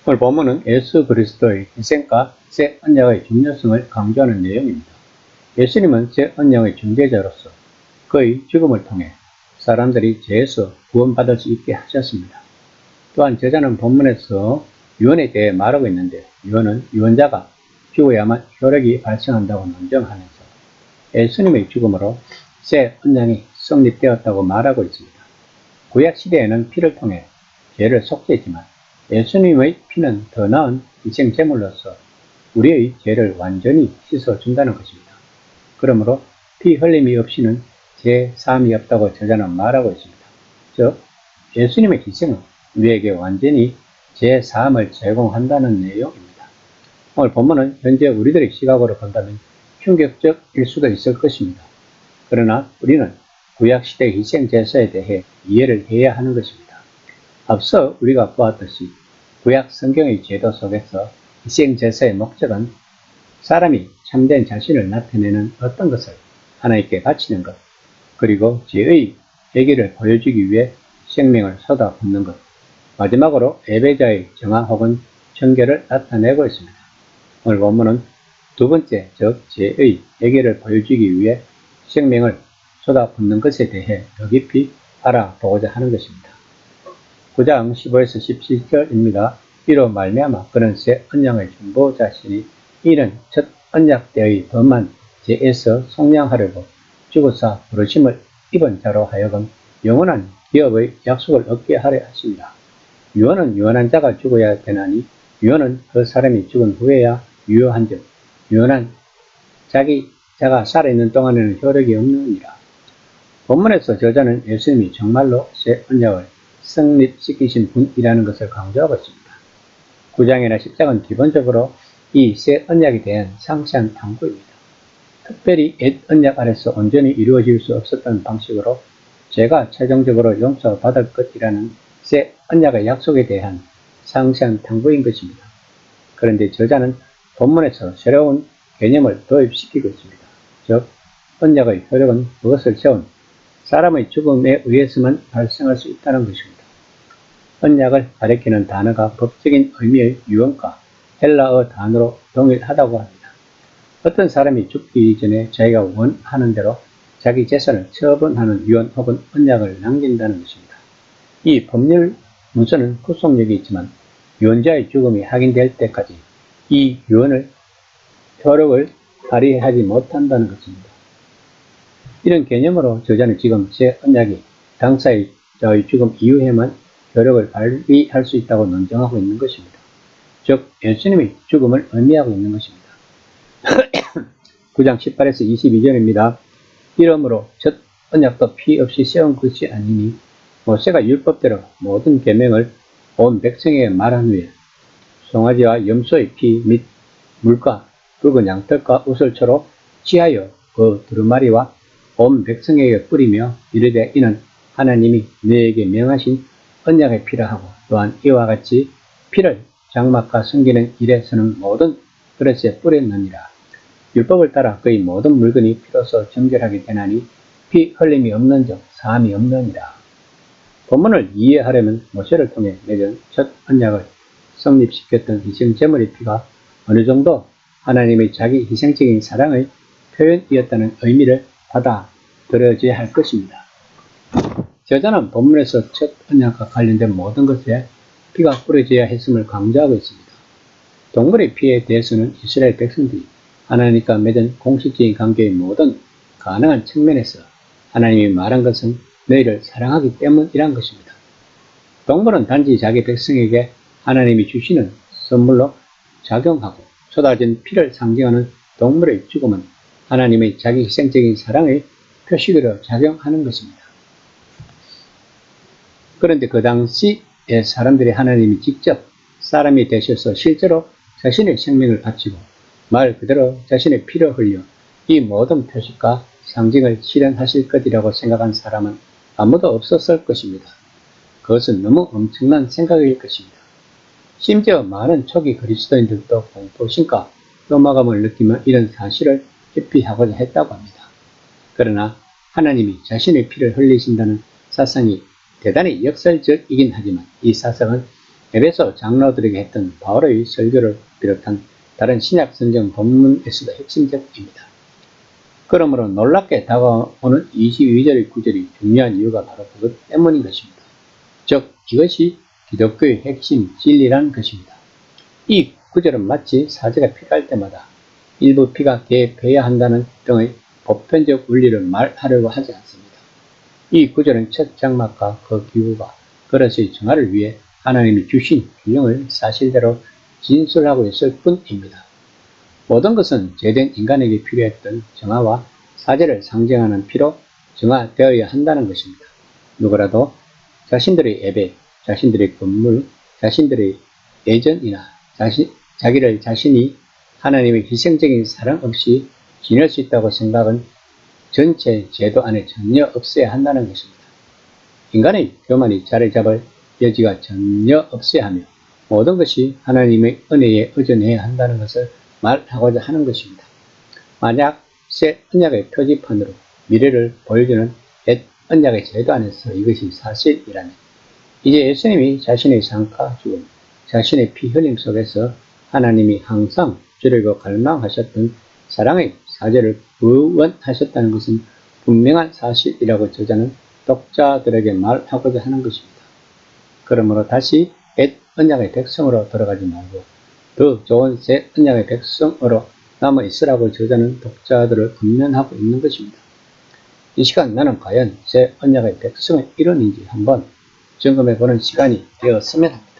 오늘 본문은 예수 그리스도의 희생과 새 언약의 중요성을 강조하는 내용입니다. 예수님은 새 언약의 중개자로서 그의 죽음을 통해 사람들이 죄에서 구원받을 수 있게 하셨습니다. 또한 저자는 본문에서 유언에 대해 말하고 있는데, 유언은 유언자가 죽어야만 효력이 발생한다고 논정하면서 예수님의 죽음으로 새 언약이 성립되었다고 말하고 있습니다. 구약 시대에는 피를 통해 죄를 속죄했지만 예수님의 피는 더 나은 희생 제물로서 우리의 죄를 완전히 씻어준다는 것입니다. 그러므로 피 흘림이 없이는 죄 사함이 없다고 저자는 말하고 있습니다. 즉, 예수님의 희생은 우리에게 완전히 죄 사함을 제공한다는 내용입니다. 오늘 본문은 현재 우리들의 시각으로 본다면 충격적일 수도 있을 것입니다. 그러나 우리는 구약시대 희생제사에 대해 이해를 해야 하는 것입니다. 앞서 우리가 보았듯이 구약 성경의 제도 속에서 희생제사의 목적은 사람이 참된 자신을 나타내는 어떤 것을 하나님께 바치는 것, 그리고 죄의 해결을 보여주기 위해 생명을 쏟아붓는 것, 마지막으로 예배자의 정화 혹은 청결을 나타내고 있습니다. 오늘 본문은 두 번째, 즉 죄의 해결을 보여주기 위해 생명을 쏟아붓는 것에 대해 더 깊이 알아보고자 하는 것입니다. 9장 15에서 17절입니다. 이로 말미암아 그는 새 언약의 중보자시니 이는 첫 언약 때의 범한 죄에서 속량하려고 죽어서 부르심을 입은 자로 하여금 영원한 기업의 약속을 얻게 하려 하십니다. 유언은 유언한 자가 죽어야 되나니 유언은 그 사람이 죽은 후에야 유효한즉 유언한 자가 살아있는 동안에는 효력이 없느니라. 본문에서 저자는 예수님이 정말로 새 언약을 성립시키신 분이라는 것을 강조하고 있습니다. 9장이나 10장은 기본적으로 이 새 언약에 대한 상세한 탐구입니다. 특별히 옛 언약 아래서 온전히 이루어질 수 없었던 방식으로 죄가 최종적으로 용서받을 것이라는 새 언약의 약속에 대한 상세한 탐구인 것입니다. 그런데 저자는 본문에서 새로운 개념을 도입시키고 있습니다. 즉, 언약의 효력은 그것을 세운 사람의 죽음에 의해서만 발생할 수 있다는 것입니다. 언약을 가리키는 단어가 법적인 의미의 유언과 헬라어 단어로 동일하다고 합니다. 어떤 사람이 죽기 전에 자기가 원하는 대로 자기 재산을 처분하는 유언 혹은 언약을 남긴다는 것입니다. 이 법률 문서는 구속력이 있지만 유언자의 죽음이 확인될 때까지 이 유언을 효력을 발휘하지 못한다는 것입니다. 이런 개념으로 저자는 지금 새 언약이 당사자의 죽음 이후에만 효력을 발휘할 수 있다고 논정하고 있는 것입니다. 즉, 예수님의 죽음을 의미하고 있는 것입니다. 9장 18에서 22절입니다. 이러므로 첫 언약도 피 없이 세운 것이 아니니 모세가 율법대로 모든 계명을 온 백성에게 말한 후에 송아지와 염소의 피 및 물과 붉은 양털과 우슬초로 취하여 그 두루마리와 온 백성에게 뿌리며 이르되 이는 하나님이 너에게 명하신 언약의 피라 하고 또한 이와 같이 피를 장막과 섬기는 일에 서는 모든 그릇에 뿌렸느니라. 율법을 따라 그의 모든 물건이 피로서 정결하게 되나니 피 흘림이 없는즉 사함이 없느니라. 본문을 이해하려면 모세를 통해 맺은 첫 언약을 성립시켰던 희생 제물의 피가 어느 정도 하나님의 자기 희생적인 사랑의 표현이었다는 의미를 받아들여져야 할 것입니다. 저자는 본문에서 첫 언약과 관련된 모든 것에 피가 뿌려져야 했음을 강조하고 있습니다. 동물의 피에 대해서는 이스라엘 백성들이 하나님과 맺은 공식적인 관계의 모든 가능한 측면에서 하나님이 말한 것은 너희를 사랑하기 때문이란 것입니다. 동물은 단지 자기 백성에게 하나님이 주시는 선물로 작용하고 쏟아진 피를 상징하는 동물의 죽음은 하나님의 자기 희생적인 사랑의 표식으로 작용하는 것입니다. 그런데 그 당시에 사람들이 하나님이 직접 사람이 되셔서 실제로 자신의 생명을 바치고 말 그대로 자신의 피를 흘려 이 모든 표식과 상징을 실현하실 것이라고 생각한 사람은 아무도 없었을 것입니다. 그것은 너무 엄청난 생각일 것입니다. 심지어 많은 초기 그리스도인들도 공포심과 뼈마감을 느끼며 이런 사실을 회피하고자 했다고 합니다. 그러나 하나님이 자신의 피를 흘리신다는 사상이 대단히 역설적이긴 하지만 이 사상은 에베소 장로들에게 했던 바울의 설교를 비롯한 다른 신약 성경 본문에서도 핵심적입니다. 그러므로 놀랍게 다가오는 22절의 구절이 중요한 이유가 바로 그것 때문인 것입니다. 즉 이것이 기독교의 핵심 진리라는 것입니다. 이 구절은 마치 사제가 피할 때마다 일부 피가 개입해야 한다는 등의 보편적 원리를 말하려고 하지 않습니다. 이 구절은 첫 장막과 그 기구가 그릇의 정화를 위해 하나님이 주신 균형을 사실대로 진술하고 있을 뿐입니다. 모든 것은 죄된 인간에게 필요했던 정화와 사제를 상징하는 피로 정화되어야 한다는 것입니다. 누구라도 자신들의 예배, 자신들의 건물, 자신들의 예전이나 자기를 자신이 하나님의 희생적인 사랑 없이 지낼 수 있다고 생각은 전체 제도 안에 전혀 없어야 한다는 것입니다. 인간의 교만이 자리 잡을 여지가 전혀 없어야 하며 모든 것이 하나님의 은혜에 의존해야 한다는 것을 말하고자 하는 것입니다. 만약 새 언약의 표지판으로 미래를 보여주는 옛 언약의 제도 안에서 이것이 사실이라면 이제 예수님이 자신의 삶과 죽음, 자신의 피 흘림 속에서 하나님이 항상 주려고 갈망하셨던 사랑의 사제를 구원하셨다는 것은 분명한 사실이라고 저자는 독자들에게 말하고자 하는 것입니다. 그러므로 다시 옛 언약의 백성으로 돌아가지 말고 더 좋은 새 언약의 백성으로 남아있으라고 저자는 독자들을 권면하고 있는 것입니다. 이 시간 나는 과연 새 언약의 백성의 일원인지 한번 점검해보는 시간이 되었으면 합니다.